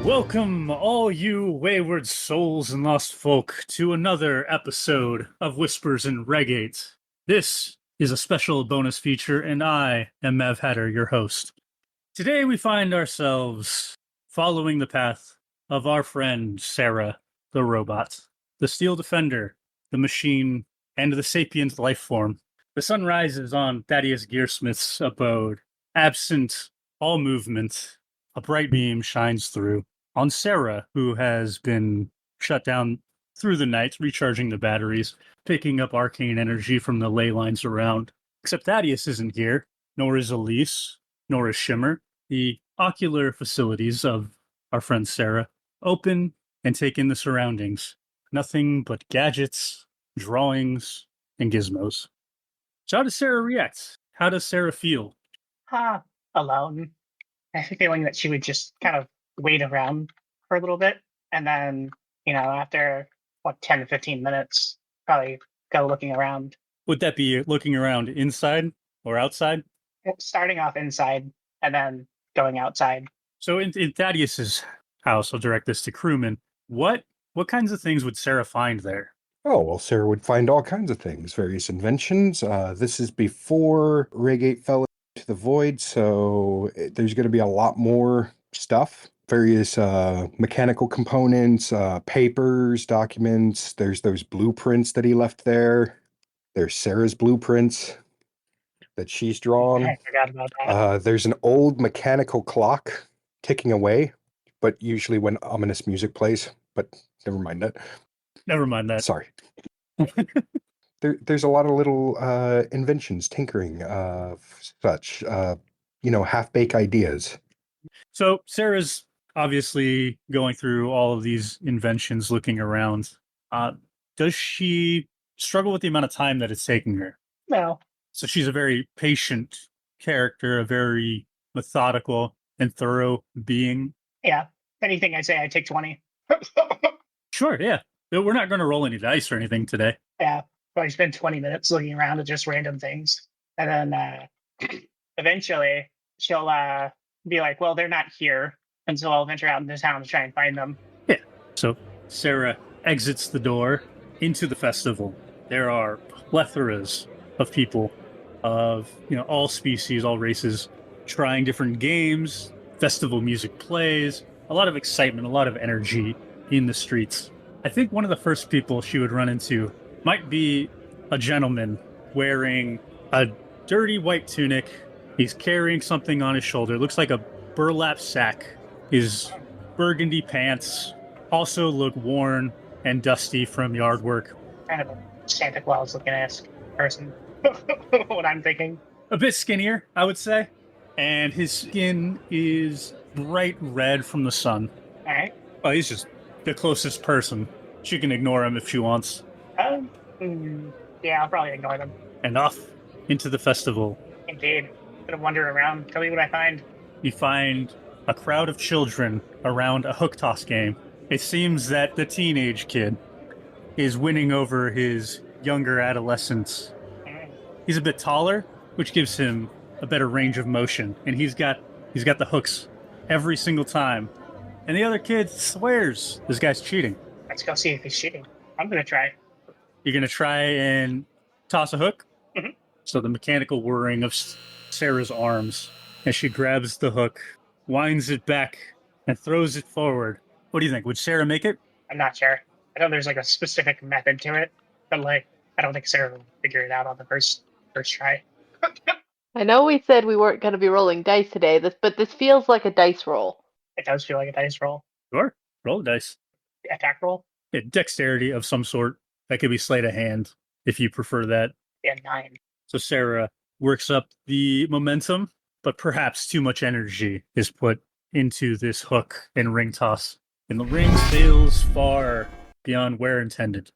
Welcome, all you wayward souls and lost folk, to another episode of Whispers and Regate. This is a special bonus feature, and I am Mev Hatter, your host. Today we find ourselves following the path of our friend Sarah, the robot, the steel defender, the machine, and the sapient life form. The sun rises on Thaddeus Gearsmith's abode. Absent all movement, a bright beam shines through on Sarah, who has been shut down through the night, recharging the batteries, picking up arcane energy from the ley lines around. Except Thaddeus isn't here, nor is Elise, nor is Shimmer. The ocular facilities of our friend Sarah open and take in the surroundings. Nothing but gadgets, drawings, and gizmos. So how does Sarah react? How does Sarah feel? Alone. I have a feeling that she would just kind of wait around for a little bit and then, after 10 to 15 minutes, probably go looking around. Would that be looking around inside or outside? Starting off inside and then going outside. So in Thaddeus's house, I'll direct this to crewman. What kinds of things would Sarah find there? Oh, well, Sarah would find all kinds of things, various inventions. This is before Regate fell into the void, so there's going to be a lot more stuff. Various mechanical components, papers, documents. There's those blueprints that he left there. There's Sarah's blueprints that she's drawn. I forgot about that. There's an old mechanical clock ticking away, but usually when ominous music plays. But never mind that. Never mind that. Sorry. There's a lot of little inventions, tinkering, such, half-baked ideas. So Sarah's obviously going through all of these inventions, looking around. Does she struggle with the amount of time that it's taking her? No. So she's a very patient character, a very methodical and thorough being. Yeah. Anything I say, I take 20. Sure, yeah. We're not going to roll any dice or anything today. Yeah. Probably spend 20 minutes looking around at just random things. And then eventually she'll be like, well, they're not here. And so I'll venture out into town to try and find them. Yeah. So Sarah exits the door into the festival. There are plethoras of people of, all species, all races, trying different games. Festival music plays. A lot of excitement, a lot of energy in the streets. I think one of the first people she would run into might be a gentleman wearing a dirty white tunic. He's carrying something on his shoulder. Looks like a burlap sack. His burgundy pants also look worn and dusty from yard work. Kind of a Santa Claus looking ass person. What I'm thinking. A bit skinnier, I would say. And his skin is bright red from the sun. All right. Oh, he's just the closest person. She can ignore him if she wants. Yeah, I'll probably ignore them. And off into the festival. Indeed. Gonna wander around. Tell me what I find. You find a crowd of children around a hook toss game. It seems that the teenage kid is winning over his younger adolescents. He's a bit taller, which gives him a better range of motion, and he's got the hooks every single time. And the other kid swears this guy's cheating. Let's go see if he's cheating. I'm gonna try. You're gonna try and toss a hook? Mm-hmm. So the mechanical whirring of Sarah's arms as she grabs the hook, winds it back, and throws it forward. What do you think? Would Sarah make it? I'm not sure. I know there's like a specific method to it, but I don't think Sarah will figure it out on the first try. I know we said we weren't going to be rolling dice today, but this feels like a dice roll. It does feel like a dice roll. Sure. Roll the dice. Attack roll? Yeah, dexterity of some sort. That could be sleight of hand, if you prefer that. Yeah, 9. So Sarah works up the momentum, but perhaps too much energy is put into this hook and ring toss. And the ring sails far beyond where intended.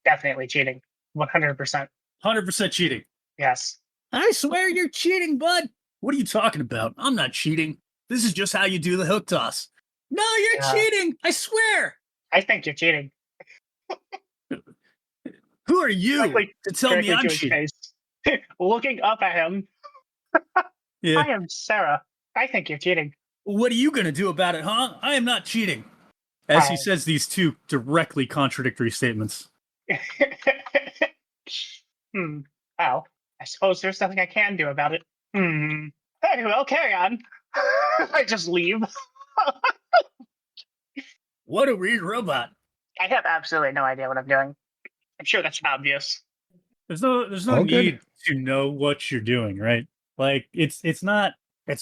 Definitely cheating. 100%. 100% cheating. Yes. I swear you're cheating, bud. What are you talking about? I'm not cheating. This is just how you do the hook toss. No, you're cheating. I swear. I think you're cheating. Who are you to tell me I'm cheating? Looking up at him. Yeah. I am Sarah. I think you're cheating. What are you going to do about it, huh? I am not cheating. As he says these two directly contradictory statements. Well, I suppose there's nothing I can do about it. Very well, carry on. I just leave. What a weird robot. I have absolutely no idea what I'm doing. I'm sure that's obvious. There's no All good. need to know what you're doing, right? Like it's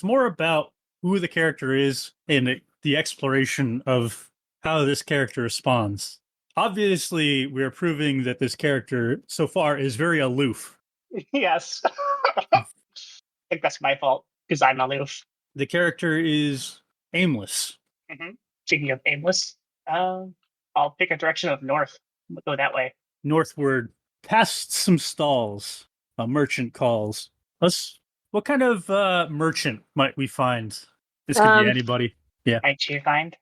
more about who the character is and the exploration of how this character responds. Obviously, we're proving that this character so far is very aloof. Yes. I think that's my fault, because I'm aloof. The character is aimless. Speaking of aimless, I'll pick a direction of north. We'll go that way. Northward, past some stalls, a merchant calls. What kind of merchant might we find? This could be anybody. Yeah. Might you find?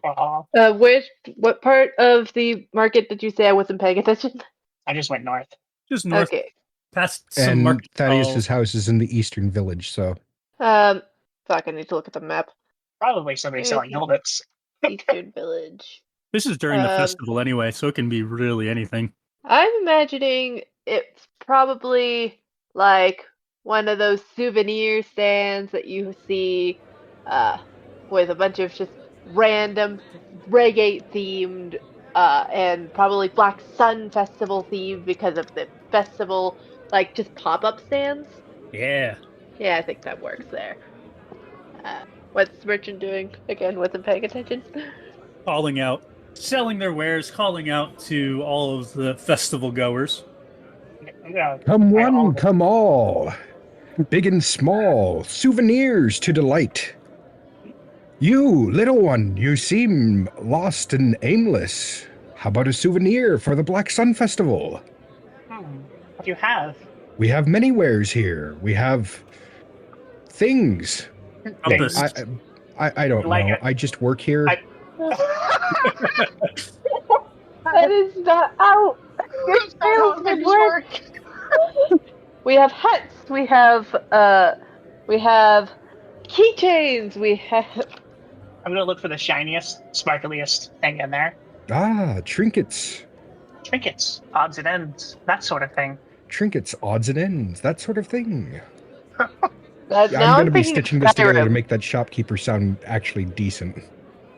What part of the market did you say I wasn't paying attention? I just went north. Just north. Okay. Past some And market Thaddeus's stalls. house is in the eastern village, so Fuck, I need to look at the map. Probably somebody selling helmets. Eastern Village. This is during the festival anyway, so it can be really anything. I'm imagining it's probably like one of those souvenir stands that you see with a bunch of just random reggae themed and probably Black Sun Festival themed because of the festival, like just pop-up stands. Yeah. Yeah, I think that works there. What's Merchant doing? Again, wasn't paying attention. Calling out, selling their wares, calling out to all of the festival goers. come one, come all, big and small, souvenirs to delight. You, little one, you seem lost and aimless. How about a souvenir for the Black Sun Festival? What do you have? We have many wares here. We have things. Compass. I don't Like know. it. I just work here. That is not out. Your salesman work. We have hats. We have keychains. We have. I'm gonna look for the shiniest, sparkliest thing in there. Trinkets. Trinkets, odds and ends, that sort of thing. Trinkets, odds and ends, that sort of thing. Now I'm going to be thinking of stitching this together to Skyrim. make that shopkeeper sound actually decent.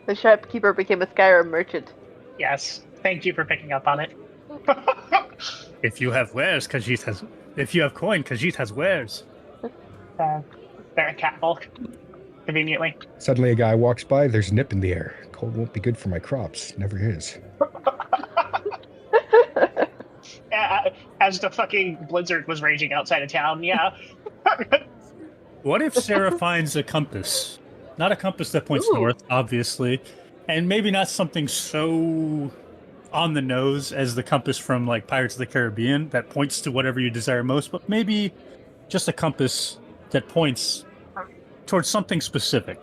The shopkeeper became a Skyrim merchant. Yes, thank you for picking up on it. If you have wares, Khajiit has. If you have coin, Khajiit has wares. Very catfolk, conveniently. Suddenly a guy walks by, there's nip in the air. Cold won't be good for my crops. Never is. As the fucking blizzard was raging outside of town, yeah. What if Sarah finds a compass? Not a compass that points Ooh. north, obviously, and maybe not something so on the nose as the compass from like Pirates of the Caribbean that points to whatever you desire most, but maybe just a compass that points towards something specific.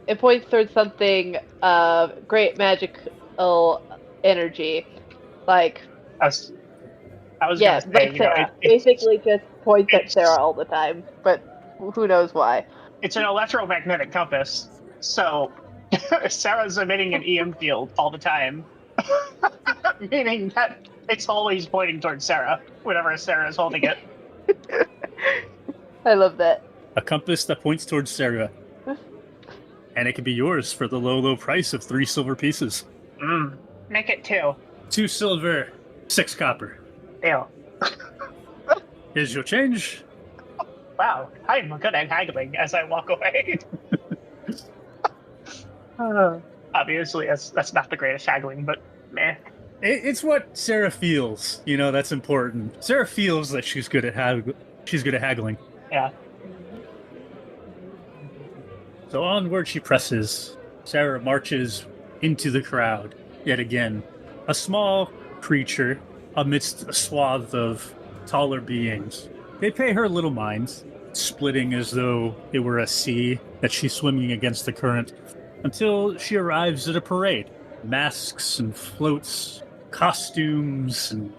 It points towards something of great magical energy, like I was yeah, gonna say, like Sarah. Basically, just points at Sarah all the time, but who knows why? it's an electromagnetic compass, so Sarah's emitting an EM field all the time, meaning that it's always pointing towards Sarah whenever Sarah is holding it. I love that. A compass that points towards Sarah. And it can be yours for the low, low price of 3 silver pieces. Make it 2. 2 silver, 6 copper. Ew. Here's your change. Wow, I'm good at haggling as I walk away. Obviously, that's not the greatest haggling, but meh. It's what Sarah feels. You know, that's important. Sarah feels that she's good at haggling. Yeah. So onward she presses. Sarah marches into the crowd yet again. A small creature amidst a swath of taller beings. They pay her little mind, splitting as though it were a sea that she's swimming against the current, until she arrives at a parade. Masks and floats, costumes, and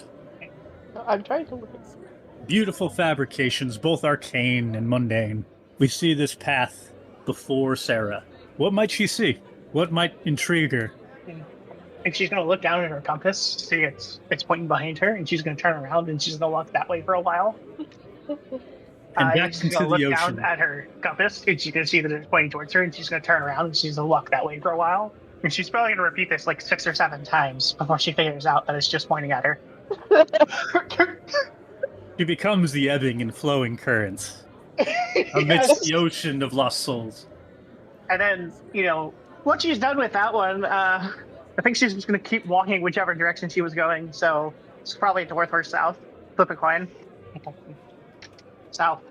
I'm trying to look at beautiful fabrications, both arcane and mundane. We see this path before Sarah. What might she see? What might intrigue her? And she's gonna look down at her compass, see it's pointing behind her, and she's gonna turn around and she's gonna walk that way for a while. And back She's into gonna the look down ocean. at her compass, and she's gonna see that it's pointing towards her, and she's gonna turn around and she's gonna walk that way for a while. And she's probably gonna repeat this like 6 or 7 times before she figures out that it's just pointing at her. She becomes the ebbing and flowing current amidst Yes. the ocean of lost souls. And then, once she's done with that one, I think she's just going to keep walking whichever direction she was going. So it's probably north or south. Flip a coin. South.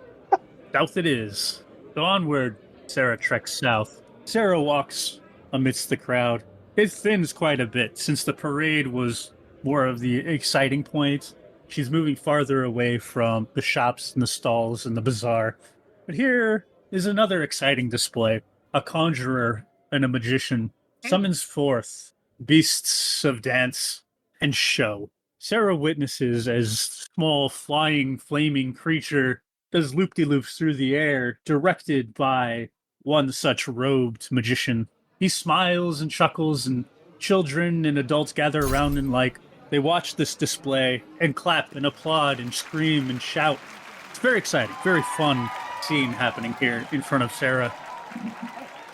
South it is. So onward, Sarah treks south. Sarah walks amidst the crowd. It thins quite a bit since the parade was more of the exciting point. She's moving farther away from the shops and the stalls and the bazaar. But here is another exciting display. A conjurer and a magician summons forth beasts of dance and show. Sarah witnesses as small flying flaming creature does loop-de-loops through the air, directed by one such robed magician. He smiles and chuckles, and children and adults gather around and they watch this display and clap and applaud and scream and shout. It's very exciting, very fun scene happening here in front of Sarah.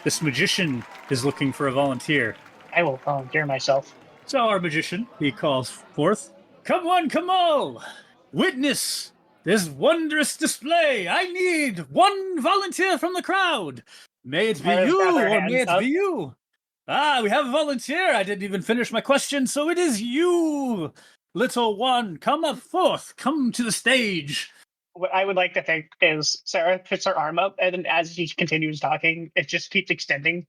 This magician is looking for a volunteer. I will volunteer myself. So our magician, he calls forth, "Come one, come all! Witness this wondrous display! I need one volunteer from the crowd! May it be Let's you, gather or may hands it up. be you! Ah, we have a volunteer! I didn't even finish my question, so it is you! Little one, come up forth! Come to the stage!" What I would like to think is Sarah puts her arm up, and then as she continues talking, it just keeps extending.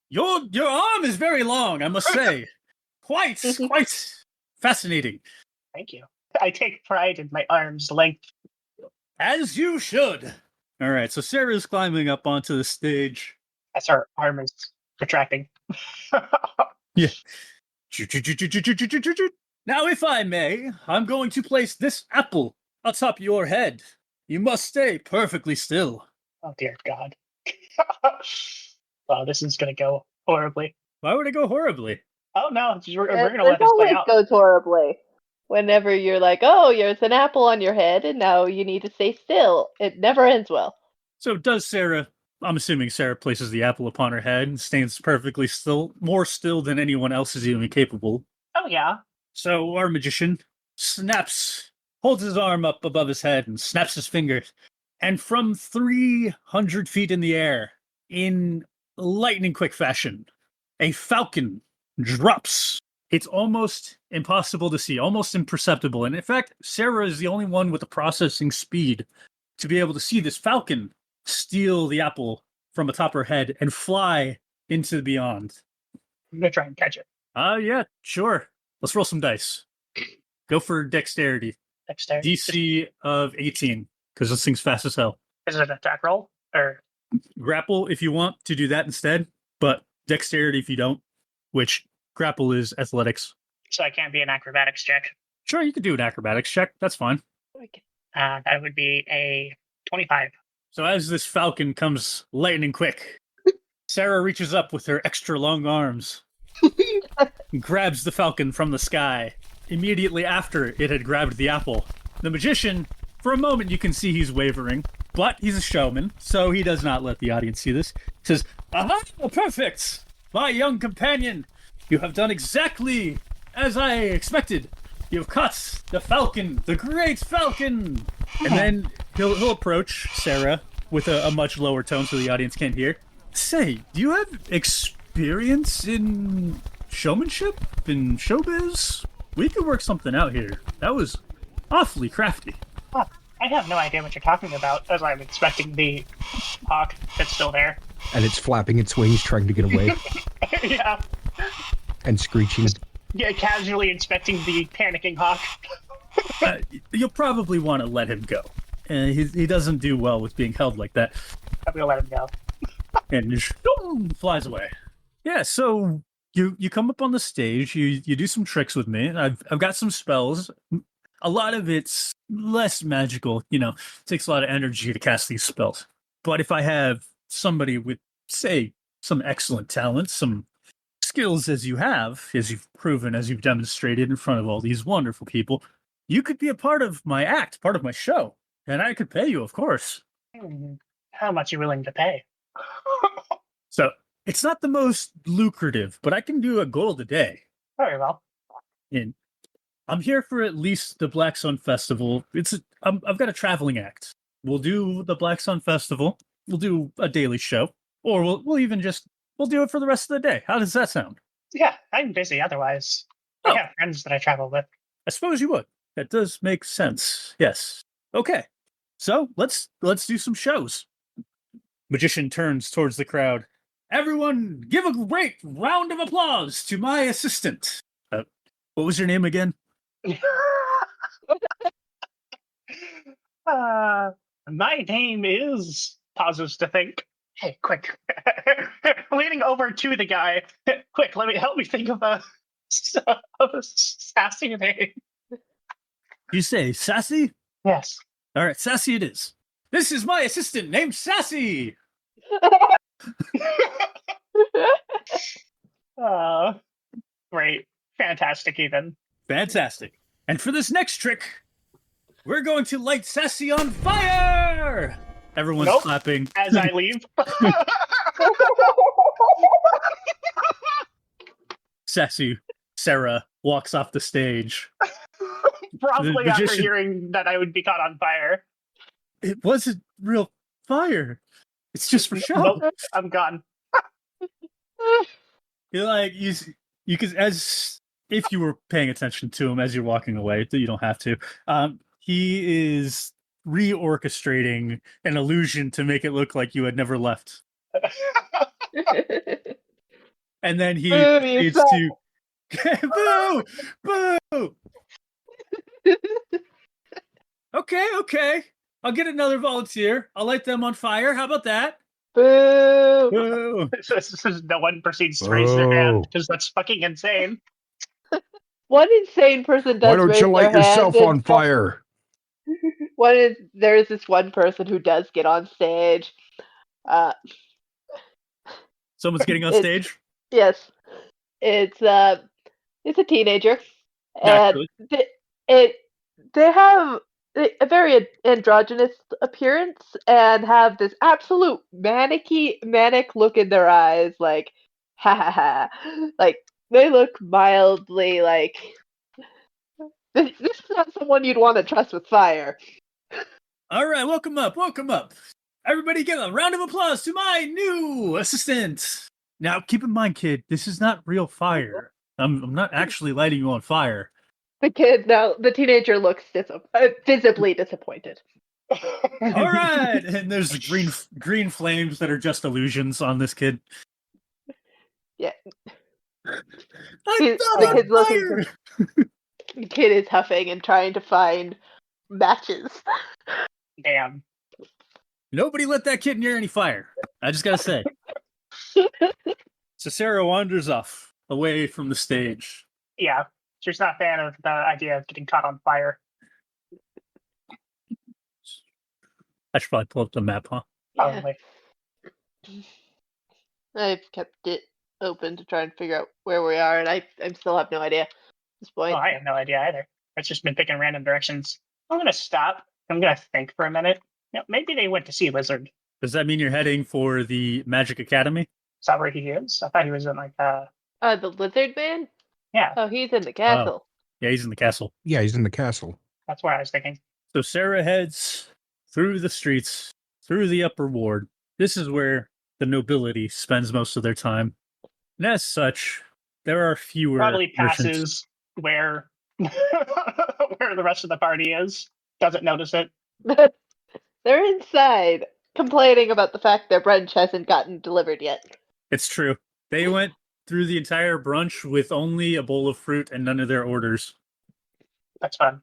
Your arm is very long, I must say. Quite fascinating. Thank you. I take pride in my arm's length. As you should. All right, so Sarah's climbing up onto the stage. As her arm is retracting. Yeah. Now, if I may, I'm going to place this apple atop your head. You must stay perfectly still. Oh dear God. Wow, this is gonna go horribly. Why would it go horribly? Oh no, we're It gonna let this play always out. goes horribly. Whenever you're like, oh, there's an apple on your head, and now you need to stay still. It never ends well. So does Sarah, I'm assuming Sarah places the apple upon her head and stands perfectly still, more still than anyone else is even capable. Oh yeah. So our magician holds his arm up above his head and snaps his fingers. And from 300 feet in the air, in lightning quick fashion, a falcon drops. It's almost impossible to see, almost imperceptible. And in fact, Sarah is the only one with the processing speed to be able to see this falcon steal the apple from atop her head and fly into the beyond. I'm gonna try and catch it. Yeah, sure. Let's roll some dice. Go for dexterity. Dexterity. DC of 18, because this thing's fast as hell. Is it an attack roll? Or Grapple if you want to do that instead, but dexterity if you don't, which grapple is athletics. so I can't be an acrobatics check. Sure, you could do an acrobatics check. That's fine. That would be a 25. So as this falcon comes lightning quick, Sarah reaches up with her extra long arms, grabs the falcon from the sky. Immediately after it had grabbed the apple, the magician, for a moment you can see he's wavering, but he's a showman, so he does not let the audience see this. He says, "Aha, perfect! My young companion, you have done exactly as I expected. You've caught the falcon, the great falcon!" And then he'll approach Sarah with a much lower tone so the audience can't hear. "Say, do you have experience in showmanship, in showbiz? We could work something out here. That was awfully crafty." Huh. I have no idea what you're talking about, as I'm expecting the hawk that's still there. And it's flapping its wings, trying to get away Yeah. and screeching. Yeah, casually inspecting the panicking hawk. You'll probably want to let him go. He doesn't do well with being held like that. I'm gonna let him go. And just flies away. Yeah, so you come up on the stage, you do some tricks with me. I've got some spells. a lot of it's less magical. You know, it takes a lot of energy to cast these spells. But if I have somebody with, say, some excellent talents, some skills as you have, as you've proven, as you've demonstrated in front of all these wonderful people, you could be a part of my act, part of my show. And I could pay you, of course. How much are you willing to pay? So it's not the most lucrative, but I can do a gold a day. Very well. And I'm here for at least the Black Sun Festival. I've got a traveling act. We'll do the Black Sun Festival. We'll do a daily show, or we'll do it for the rest of the day. How does that sound? Yeah, I'm busy otherwise. I have friends that I travel with. I suppose you would. That does make sense. Yes. Okay. So let's do some shows. Magician turns towards the crowd. Everyone, give a great round of applause to my assistant. What was your name again? My name is, pauses to think. Hey, quick. Leaning over to the guy. Quick, help me think of a sassy name. You say Sassy? Yes. All right, Sassy it is. This is my assistant named Sassy. Great. Fantastic, even. Fantastic. And for this next trick, we're going to light Sassy on fire! Everyone's clapping. As I leave. Sassy Sarah walks off the stage. Probably The after magician- hearing that I would be caught on fire. It wasn't real fire. It's just for show. Nope, I'm gone. You're like, you could, as if you were paying attention to him as you're walking away, you don't have to. He is reorchestrating an illusion to make it look like you had never left. And then he needs to boo! Boo! Okay. I'll get another volunteer. I'll light them on fire. How about that? Boo! Boo! No one proceeds to raise their hand because that's fucking insane. One insane person does Why don't raise you light their hand yourself and- on fire? There is this one person who does get on stage. Someone's getting on It's- stage? Yes, it's a teenager, Naturally. and they have a very androgynous appearance and have this absolute manic look in their eyes, like ha ha ha, like they look mildly like this is not someone you'd want to trust with fire. All right, welcome up. Everybody give a round of applause to my new assistant. Now, keep in mind, kid, this is not real fire. I'm not actually lighting you on fire. The teenager looks visibly disappointed. All right, and there's the green flames that are just illusions on this kid. Yeah. I'm The not kid's on looking fire! The kid is huffing and trying to find matches. Damn. Nobody let that kid near any fire. I just gotta say. So Sarah wanders off away from the stage. Yeah. She's not a fan of the idea of getting caught on fire. I should probably pull up the map, huh? Probably. I've kept it open to try and figure out where we are, and I still have no idea at this point. Oh, I have no idea either. It's just been picking random directions. I'm gonna stop. I'm gonna think for a minute. Maybe they went to see Lizard. Does that mean you're heading for the Magic Academy? Is that where he is? I thought he was in like The lizard man? yeah, Oh, he's in the castle. Yeah, he's in the castle. Yeah, he's in the castle. that's where I was thinking. So Sarah heads through the streets, through the upper ward. This is where the nobility spends most of their time. And as such, there are fewer Probably merchants. passes where where the rest of the party is. Doesn't notice it. They're inside, complaining about the fact their brunch hasn't gotten delivered yet. It's true. They went through the entire brunch with only a bowl of fruit and none of their orders. That's fun.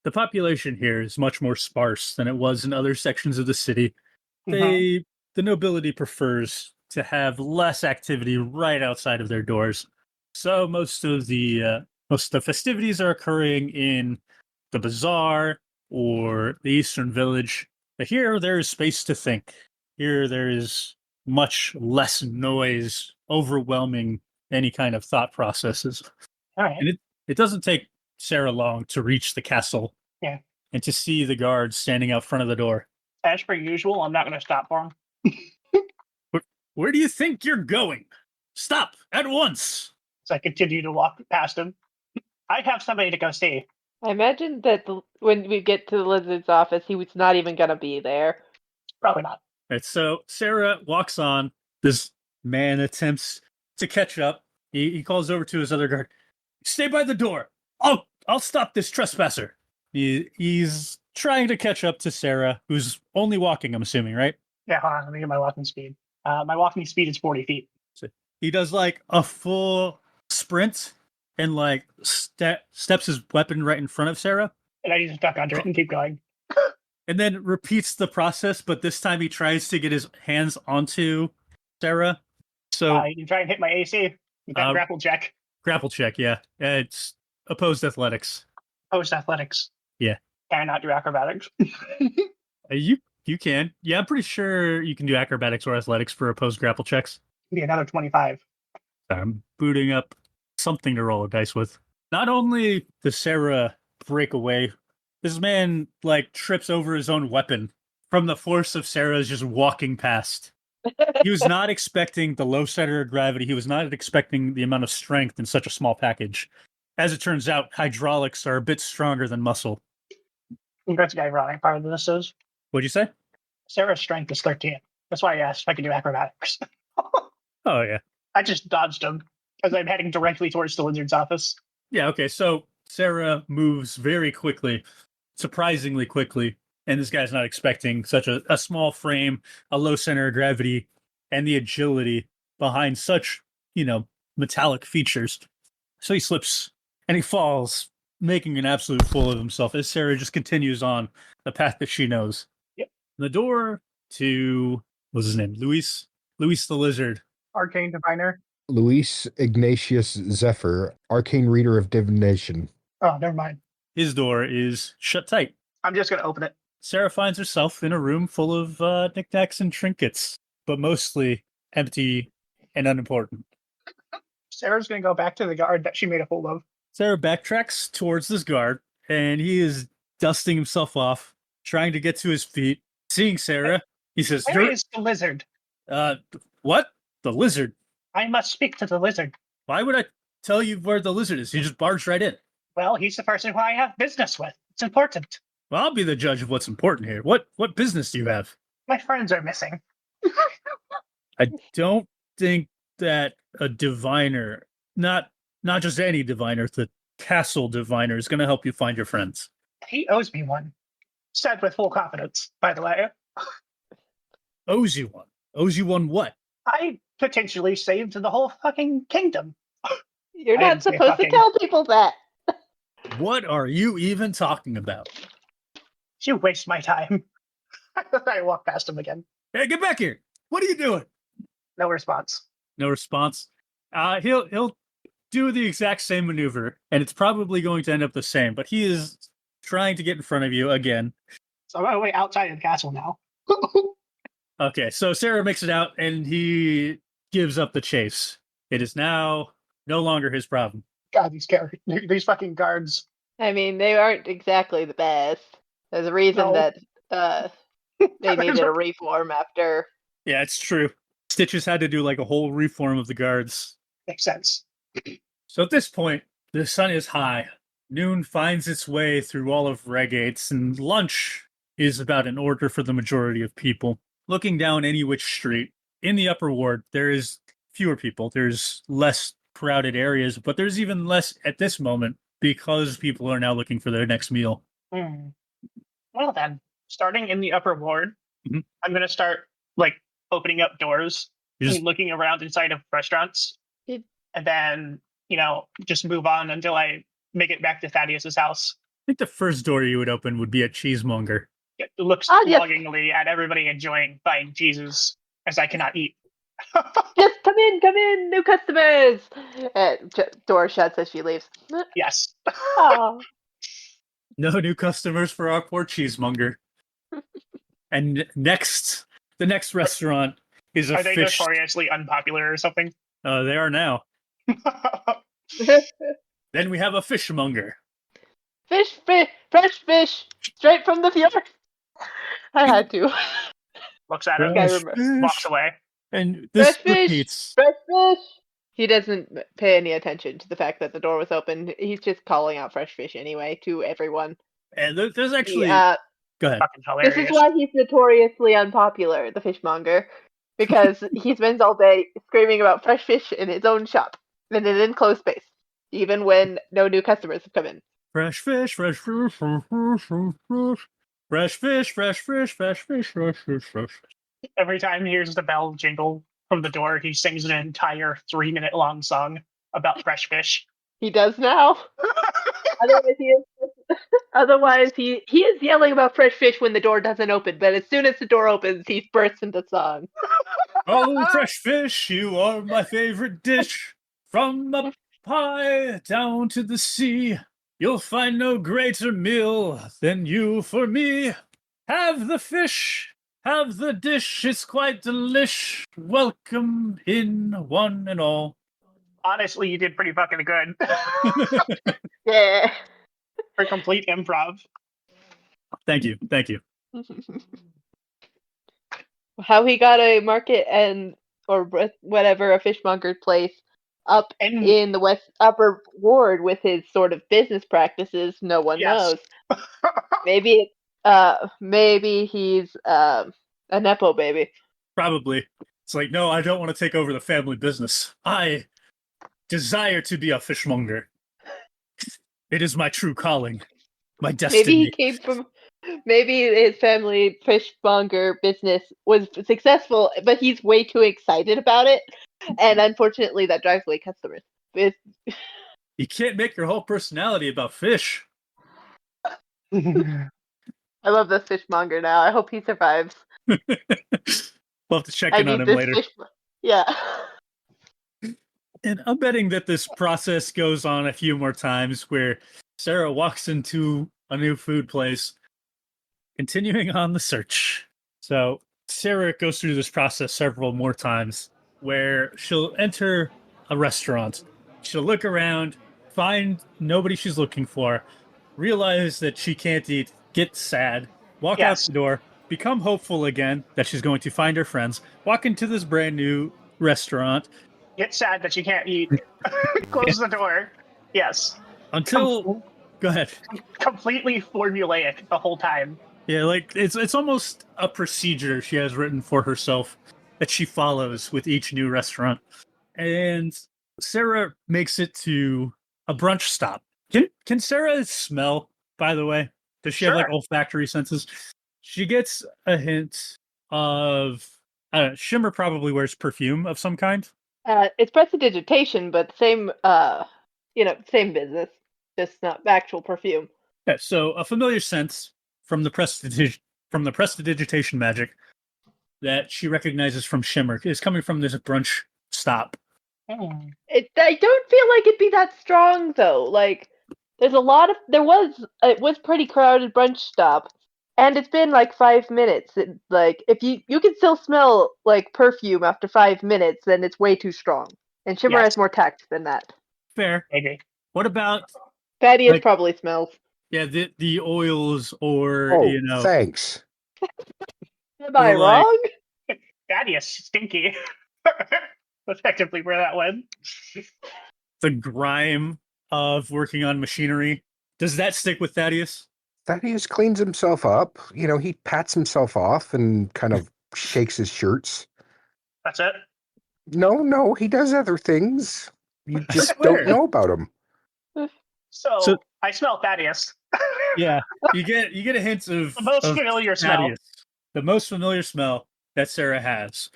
The population here is much more sparse than it was in other sections of the city. The nobility prefers to have less activity right outside of their doors. So most of the festivities are occurring in the bazaar or the Eastern Village. But here, there is space to think. Here, there is much less noise, overwhelming any kind of thought processes. All right. And it doesn't take Sarah long to reach the castle. Yeah. And to see the guards standing out front of the door. As per usual, I'm not going to stop for him. Where do you think you're going? Stop at once. So I continue to walk past him. I have somebody to go see. I imagine that when we get to the lizard's office, he was not even going to be there. Probably not. Right, so Sarah walks on. This man attempts to catch up. He calls over to his other guard. Stay by the door. I'll stop this trespasser. He's trying to catch up to Sarah, who's only walking, I'm assuming, right? Yeah, hold on. Let me get my walking speed. My walking speed is 40 feet. So he does like a full sprint and like steps his weapon right in front of Sarah. And I just duck under it and keep going. And then repeats the process, but this time he tries to get his hands onto Sarah. So You try and hit my AC. You got grapple check. Grapple check, yeah. It's opposed athletics. Post athletics. Yeah. Can I not do acrobatics? You can. Yeah, I'm pretty sure you can do acrobatics or athletics for opposed grapple checks. Be another 25. I'm booting up something to roll a dice with. Not only does Sarah break away, this man like trips over his own weapon from the force of Sarah's just walking past. He was not expecting the low center of gravity. He was not expecting the amount of strength in such a small package. As it turns out, hydraulics are a bit stronger than muscle. That's the ironic part of this is What'd you say? Sarah's strength is 13. That's why I asked if I could do acrobatics. Oh, yeah. I just dodged him as I'm heading directly towards the lizard's office. Yeah, okay. So Sarah moves very quickly, surprisingly quickly. And this guy's not expecting such a small frame, a low center of gravity, and the agility behind such, metallic features. So he slips and he falls, making an absolute fool of himself as Sarah just continues on the path that she knows. Yep. The door to, what's his name? Luis the Lizard. Arcane Diviner. Luis Ignatius Zephyr, Arcane Reader of Divination. Oh, never mind. His door is shut tight. I'm just going to open it. Sarah finds herself in a room full of knickknacks and trinkets, but mostly empty and unimportant. Sarah's going to go back to the guard that she made a fool of. Sarah backtracks towards this guard, and he is dusting himself off, trying to get to his feet. Seeing Sarah, he says, Where is the lizard? What? The lizard? I must speak to the lizard. Why would I tell you where the lizard is? He just barged right in. Well, he's the person who I have business with. It's important. Well, I'll be the judge of what's important here. What business do you have? My friends are missing. I don't think that a diviner, not just any diviner, the castle diviner is going to help you find your friends. He owes me one. Said with full confidence, by the way. Owes you one? Owes you one what? I potentially saved the whole fucking kingdom. You're I not didn't say supposed to fucking. tell people that. What are you even talking about? You waste my time. I walk past him again. Hey, get back here. What are you doing? No response. No response. He'll do the exact same maneuver, and it's probably going to end up the same, but he is trying to get in front of you again. So I'm on my way outside of the castle now. Okay, so Sarah makes it out, and he gives up the chase. It is now no longer his problem. God, these fucking guards. I mean, they aren't exactly the best. There's a reason No. that they needed a reform after. Yeah, it's true. Stitches had to do like a whole reform of the guards. Makes sense. So at this point, the sun is high. Noon finds its way through all of Regates, and lunch is about in order for the majority of people. Looking down any which street, in the upper ward, there is fewer people. There's less crowded areas, but there's even less at this moment because people are now looking for their next meal. Well then, starting in the upper ward, Mhm. I'm going to start opening up doors and looking around inside of restaurants. Did- And then, just move on until I make it back to Thaddeus's house. I think the first door you would open would be a cheesemonger. It looks Ah, yes. longingly at everybody enjoying buying cheeses as I cannot eat. Yes, come in, new customers. Door shuts as she leaves. Yes. Oh, No new customers for our poor cheesemonger. And the next restaurant is a Are they fish. notoriously unpopular or something? They are now. Then we have a fishmonger. Fish, fresh fish, straight from the fjord. I had to. Looks at him, Okay, Fresh remember. walks fish. away. And this Fresh fish, repeats. fresh fish. He doesn't pay any attention to the fact that the door was open. He's just calling out fresh fish anyway to everyone. And there's actually... Go ahead. Fucking hilarious. This is why he's notoriously unpopular, the fishmonger, because he spends all day screaming about fresh fish in his own shop in an enclosed space, even when no new customers have come in. Fresh fish, fresh fish, fresh fish, fresh fish, fresh fish, fresh fish, fresh fish. Every time he hears the bell jingle from the door, he sings an entire 3-minute long song about fresh fish. He does now. Otherwise, he is yelling about fresh fish when the door doesn't open, but as soon as the door opens, he bursts into song. Oh, fresh fish, you are my favorite dish. From up high down to the sea, you'll find no greater meal than you for me. Have the fish, have the dish, it's quite delish. Welcome in, one and all. Honestly, you did pretty fucking good. Yeah. For complete improv. Thank you. How he got a market or whatever, a fishmonger place up And in the upper ward with his sort of business practices, no one Yes. knows. Maybe he's a nepo baby. Probably. It's like, no, I don't want to take over the family business. I desire to be a fishmonger. It is my true calling, my destiny. Maybe his family fishmonger business was successful, but he's way too excited about it, and unfortunately, that drives away customers. You can't make your whole personality about fish. I love this fishmonger now. I hope he survives. We'll have to check in on him later. Yeah. And I'm betting that this process goes on a few more times where Sarah walks into a new food place, continuing on the search. So Sarah goes through this process several more times where she'll enter a restaurant. She'll look around, find nobody she's looking for, realize that she can't eat, get sad, walk out the door, become hopeful again that she's going to find her friends, walk into this brand new restaurant, get sad that you can't eat, close the door. Yes. Until... Go ahead. Completely formulaic the whole time. Yeah, like, it's almost a procedure she has written for herself that she follows with each new restaurant. And Sarah makes it to a brunch stop. Can Sarah smell, by the way? Does she have, like, olfactory senses? She gets a hint of... Shimmer probably wears perfume of some kind. It's prestidigitation, but same business, just not actual perfume. Yeah, so a familiar sense from the prestidigitation magic that she recognizes from Shimmer is coming from this brunch stop. I don't feel like it'd be that strong though. Like, it was pretty crowded brunch stop, and it's been like 5 minutes. Like, if you can still smell like perfume after 5 minutes, then it's way too strong. And Shimmer has more tact than that. Fair. Maybe. What about Thaddeus probably smells. Yeah, the oils or Thanks. Am I wrong? Thaddeus, stinky. Effectively where that went. The grime of working on machinery. Does that stick with Thaddeus? Thaddeus cleans himself up. He pats himself off and kind of shakes his shirts. That's it? No, he does other things. You just don't know about him. So I smell Thaddeus. Yeah, you get a hint of the most familiar smell. The most familiar smell that Sarah has.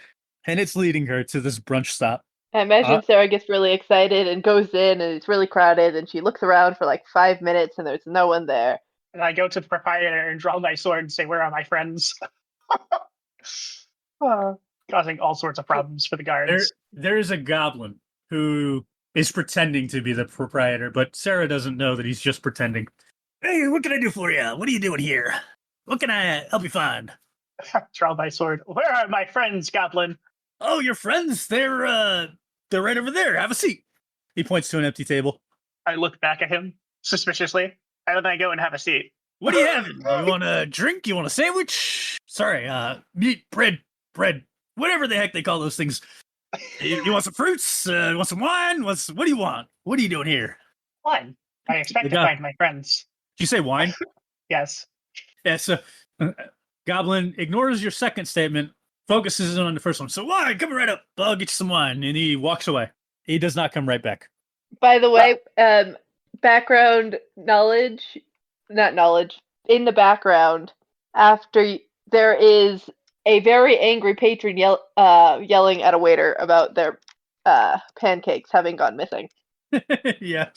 And it's leading her to this brunch stop. I imagine Sarah gets really excited and goes in, and it's really crowded, and she looks around for like 5 minutes, and there's no one there. And I go to the proprietor and draw my sword and say, "Where are my friends?" Causing all sorts of problems for the guards. There is a goblin who is pretending to be the proprietor, but Sarah doesn't know that he's just pretending. Hey, what can I do for you? What are you doing here? What can I help you find? Draw my sword. Where are my friends, Goblin? Oh, your friends? They're right over there. Have a seat. He points to an empty table. I look back at him suspiciously, and then I go and have a seat. What are you having? You want a drink? You want a sandwich? Sorry, meat, bread, whatever the heck they call those things. You want some fruits? You want some wine? What do you want? What are you doing here? Fine. I expect to find my friends. Did you say wine? Yes. Yeah, so Goblin ignores your second statement, focuses on the first one. So wine, come right up. I'll get you some wine. And he walks away. He does not come right back. By the way, background knowledge, not knowledge, in the background, after there is a very angry patron yelling at a waiter about their pancakes having gone missing. Yeah.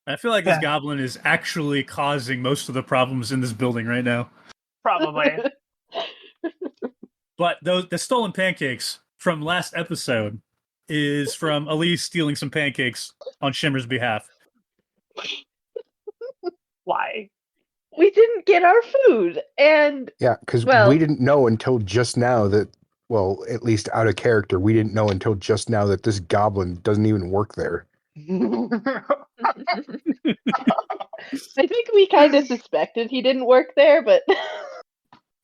I feel like this goblin is actually causing most of the problems in this building right now. Probably. But the stolen pancakes from last episode is from Elise stealing some pancakes on Shimmer's behalf. Why? We didn't get our food, and Yeah, because we didn't know until just now that, well, at least out of character, we didn't know until just now that this goblin doesn't even work there. I think we kind of suspected he didn't work there, but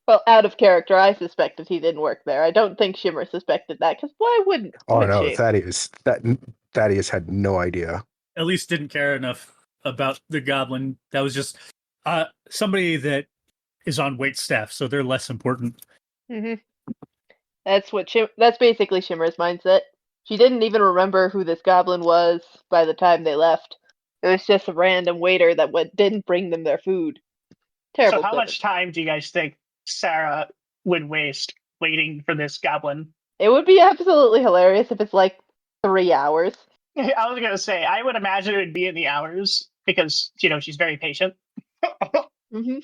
well, out of character, I suspected he didn't work there. I don't think Shimmer suspected that, because why wouldn't? Oh would no, she? Thaddeus had no idea. At least didn't care enough about the goblin. That was just somebody that is on wait staff, so they're less important. Mm-hmm. That's basically Shimmer's mindset. She didn't even remember who this goblin was by the time they left. It was just a random waiter that didn't bring them their food. Terrible. So how much time do you guys think Sarah would waste waiting for this goblin? It would be absolutely hilarious if it's like 3 hours. I was going to say, I would imagine it would be in the hours because, she's very patient. Mm-hmm.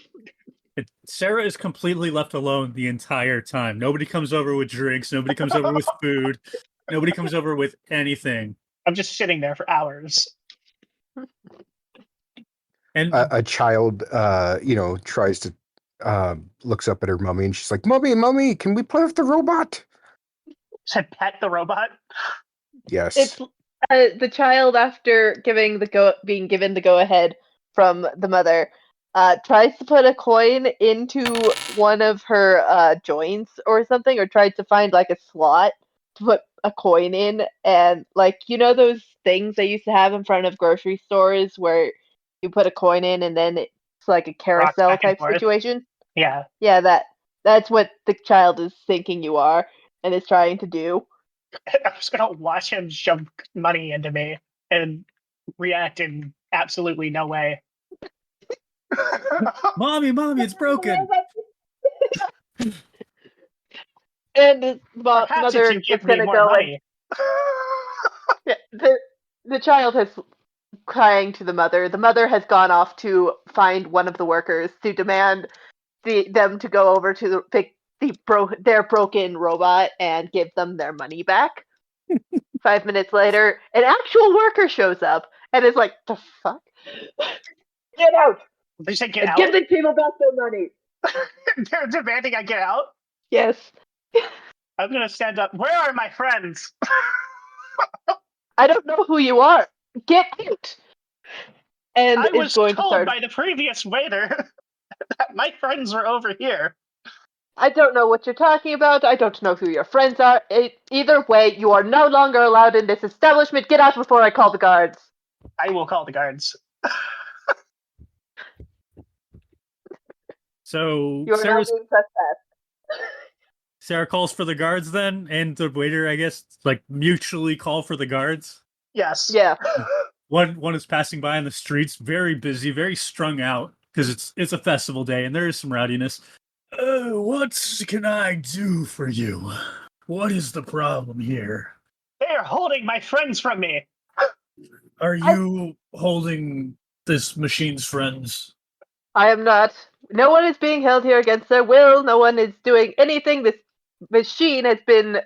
Sarah is completely left alone the entire time. Nobody comes over with drinks. Nobody comes over with food. Nobody comes over with anything. I'm just sitting there for hours. And A child, tries to, looks up at her mummy and she's like, Mummy, can we play with the robot? Said pet the robot? Yes. It's the child, after being given the go-ahead from the mother, tries to put a coin into one of her joints or something, or tries to find like a slot to put a coin in, and those things they used to have in front of grocery stores where you put a coin in and then it's like a carousel type situation. Yeah. That's what the child is thinking you are and is trying to do. I'm just gonna watch him shove money into me and react in absolutely no way. Mommy, it's broken. And his Perhaps mother if you is give me going to more go money. the child has crying to the mother. The mother has gone off to find one of the workers to demand them to go over to their broken robot and give them their money back. 5 minutes later, an actual worker shows up and is like, "The fuck? Get out! They say get out? Give the people back their money." They're demanding I get out? Yes. I'm gonna stand up. Where are my friends? I don't know who you are. Get out! And I was going told to start. by the previous waiter that my friends were over here. I don't know what you're talking about. I don't know who your friends are. Either way, you are no longer allowed in this establishment. Get out before I call the guards. I will call the guards. So You are now being trespassed. Sarah calls for the guards then, and the waiter, I guess, mutually call for the guards. Yes. Yeah. One is passing by on the streets, very busy, very strung out, because it's a festival day and there is some rowdiness. What can I do for you? What is the problem here? They are holding my friends from me. Are you holding this machine's friends? I am not. No one is being held here against their will. No one is doing anything. This machine has been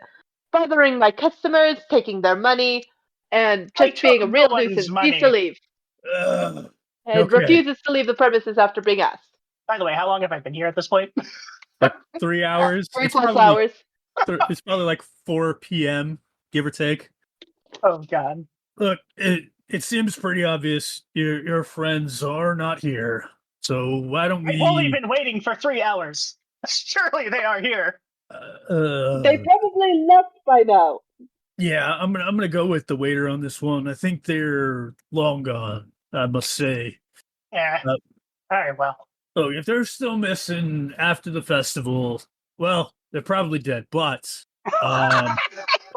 bothering my customers, taking their money, and just being a real nuisance. Needs to leave. And Okay. refuses to leave the premises after being asked. By the way, how long have I been here at this point? Like 3 hours. 3+ hours. It's probably like 4 p.m., give or take. Oh god. Look, it seems pretty obvious your friends are not here. So why don't I've only we? been waiting for 3 hours. Surely they are here. They probably left by now. Yeah, I'm gonna go with the waiter on this one. I think they're long gone, I must say. Yeah. Uh, Alright, well. Oh, if they're still missing after the festival, well, they're probably dead. But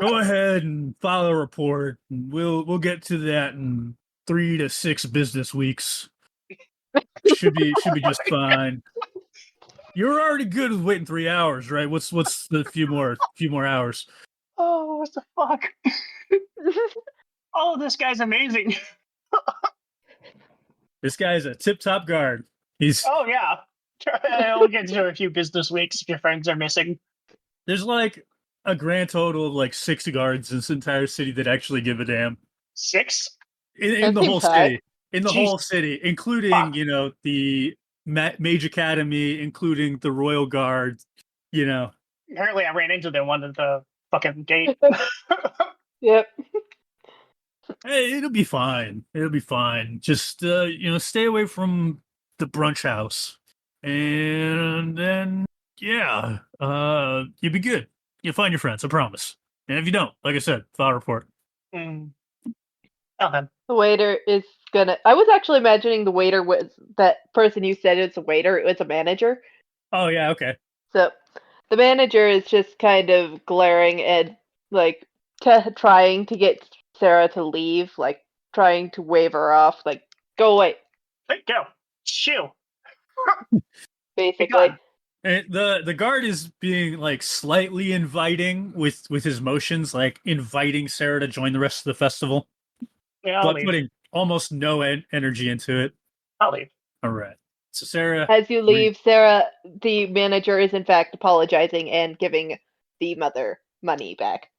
go ahead and file a report, and we'll get to that in 3 to 6 business weeks. Should be just fine. You're already good with waiting 3 hours, right? What's the few more hours? Oh, what the fuck? Oh, this guy's amazing. This guy's a tip-top guard. He's Oh, yeah. We'll get to a few business weeks if your friends are missing. There's like a grand total of like 6 guards in this entire city that actually give a damn. 6? In That the whole seems high. city. In the Jeez. whole city, including, Fuck. The Mage Academy, including the Royal Guard, Apparently I ran into them one at the fucking gate. Yep. Hey, it'll be fine. It'll be fine. Just, stay away from the brunch house. And then, yeah, you'll be good. You'll find your friends, I promise. And if you don't, like I said, file a report. Mm. Oh, then. The waiter is gonna. I was actually imagining the waiter was that person you said it's a waiter. It was a manager. Oh, yeah, okay. So the manager is just kind of glaring and like trying to get Sarah to leave, like trying to wave her off, like go away, Hey, go. Shoo. basically. gone. And the guard is being like slightly inviting with his motions, like inviting Sarah to join the rest of the festival, Yeah, I'll but leave. putting almost no energy into it. I'll leave. All right. So Sarah, As you leave, Sarah, the manager is in fact apologizing and giving the mother money back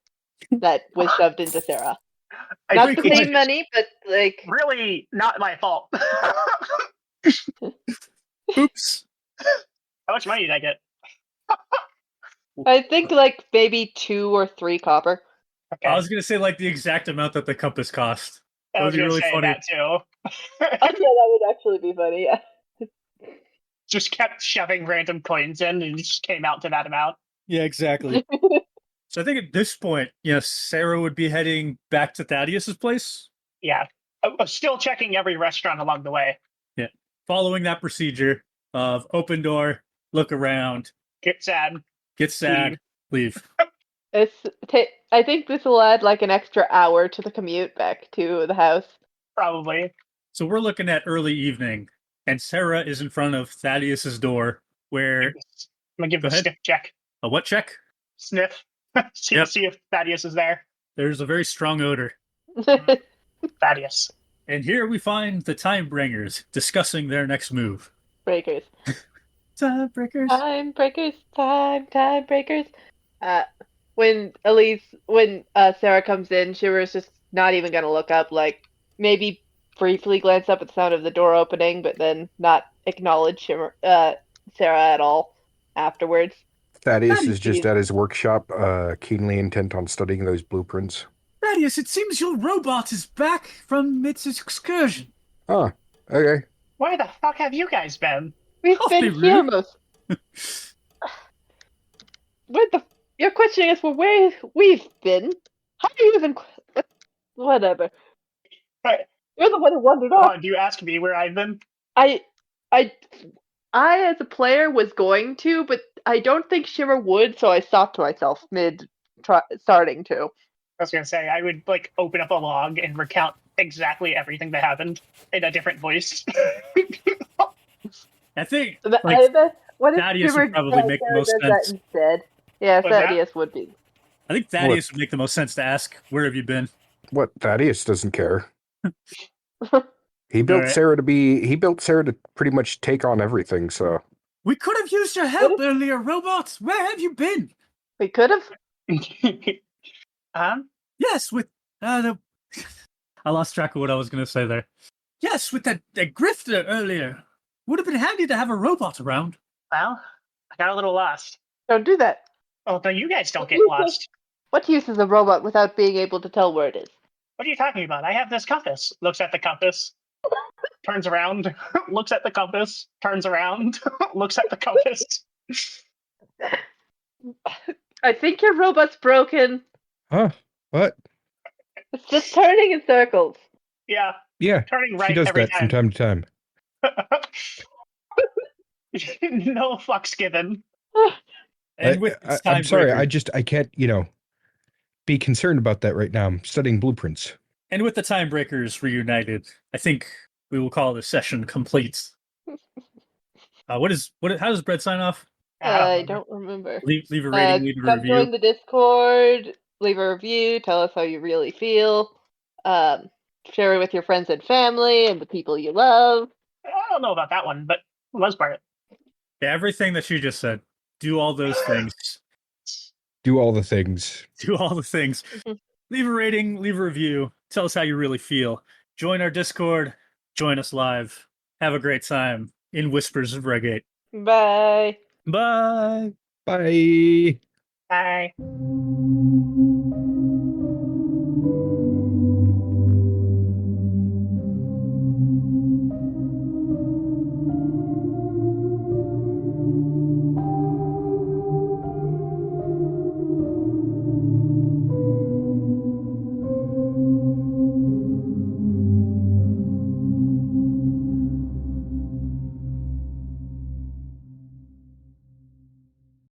that was shoved into Sarah. I Not think the it's same money, but like really not my fault. oops. How much money did I get? I think like maybe 2 or 3 copper. Okay. I was gonna say like the exact amount that the compass cost. I That was would be gonna really say funny. that too. Oh yeah, that would actually be funny. Yeah. Just kept shoving random coins in and it just came out to that amount. Yeah, exactly. So I think at this point, Sarah would be heading back to Thaddeus's place. Yeah. I was still checking every restaurant along the way. Yeah. Following that procedure of open door, look around, Get sad. get sad, leave. I think this will add like an extra hour to the commute back to the house. Probably. So we're looking at early evening, and Sarah is in front of Thaddeus's door, where I'm gonna give Go the ahead. sniff check. a what check? Sniff. see, Yep. see if Thaddeus is there. There's a very strong odor. Thaddeus. And here we find the Timebringers discussing their next move. Breakers. Timebreakers. Time breakers. Time breakers. When Sarah comes in, Shiver's just not even gonna look up. Like maybe briefly glance up at the sound of the door opening, but then not acknowledge Sarah at all afterwards. Thaddeus is just Jeez. at his workshop, keenly intent on studying those blueprints. Thaddeus, it seems your robot is back from its excursion. Ah, okay. Where the fuck have you guys been? We've Don't been be here rude. most. You're questioning us for where we've been? How do you even? Whatever. Right. You're the one who wandered off. Do you ask me where I've been? I as a player was going to, but I don't think Shimmer would, so I stopped myself mid starting to. I was gonna say I would like open up a log and recount exactly everything that happened in a different voice. I think What if Thaddeus would Shimmer probably make the Sarah most does that sense. instead? Yeah, What's that? Thaddeus would be. I think Thaddeus would make the most sense to ask, where have you been? What? Thaddeus doesn't care. He built Alright. Sarah to pretty much take on everything. So We could have used your help earlier, robots. Where have you been? We could have. Um, Yes, with I lost track of what I was going to say there. Yes, with that grifter earlier. Would have been handy to have a robot around. Well, I got a little lost. Don't do that. Oh, no, you guys don't What get use lost. What use is a robot without being able to tell where it is? What are you talking about? I have this compass. Looks at the compass. Turns around. Looks at the compass. Turns around. Looks at the compass. I think your robot's broken. Huh? What? It's just turning in circles. Yeah, Yeah, turning she right does every that from time to time. No fucks given. And with its I'm sorry. timebreaker- I can't, be concerned about that right now. I'm studying blueprints. And with the time breakers reunited, I think we will call this session complete. How does Brett sign off? I don't remember. Leave a rating, leave a Come review. join the Discord, leave a review, tell us how you really feel. Share it with your friends and family and the people you love. I don't know about that one, but for the most part. Yeah, everything that you just said. Do all those things. Do all the things. Do all the things. Leave a rating, leave a review. Tell us how you really feel. Join our Discord. Join us live. Have a great time in Whispers and Regate. Bye. Bye. Bye. Bye.